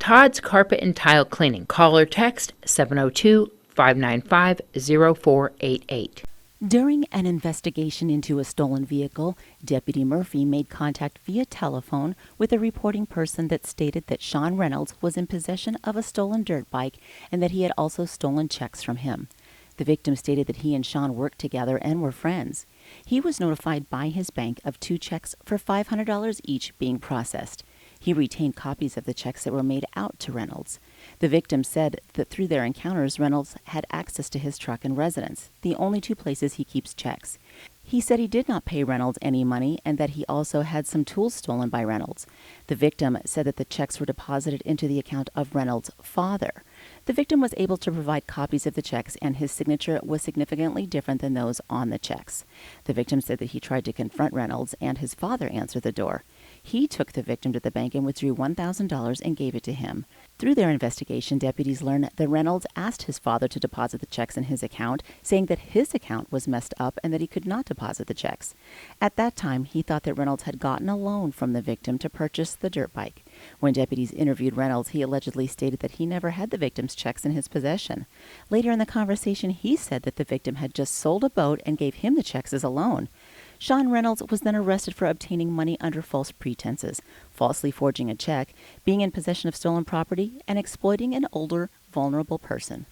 Todd's Carpet and Tile Cleaning. Call or text 702-595-0488. During an investigation into a stolen vehicle, Deputy Murphy made contact via telephone with a reporting person that stated that Sean Reynolds was in possession of a stolen dirt bike and that he had also stolen checks from him. The victim stated that he and Sean worked together and were friends. He was notified by his bank of 2 checks for $500 each being processed. He retained copies of the checks that were made out to Reynolds. The victim said that through their encounters, Reynolds had access to his truck and residence, the only 2 places he keeps checks. He said he did not pay Reynolds any money and that he also had some tools stolen by Reynolds. The victim said that the checks were deposited into the account of Reynolds' father. The victim was able to provide copies of the checks, and his signature was significantly different than those on the checks. The victim said that he tried to confront Reynolds, and his father answered the door. He took the victim to the bank and withdrew $1,000 and gave it to him. Through their investigation, deputies learned that Reynolds asked his father to deposit the checks in his account, saying that his account was messed up and that he could not deposit the checks. At that time, he thought that Reynolds had gotten a loan from the victim to purchase the dirt bike. When deputies interviewed Reynolds, he allegedly stated that he never had the victim's checks in his possession. Later in the conversation, he said that the victim had just sold a boat and gave him the checks as a loan. Sean Reynolds was then arrested for obtaining money under false pretenses, falsely forging a check, being in possession of stolen property, and exploiting an older, vulnerable person.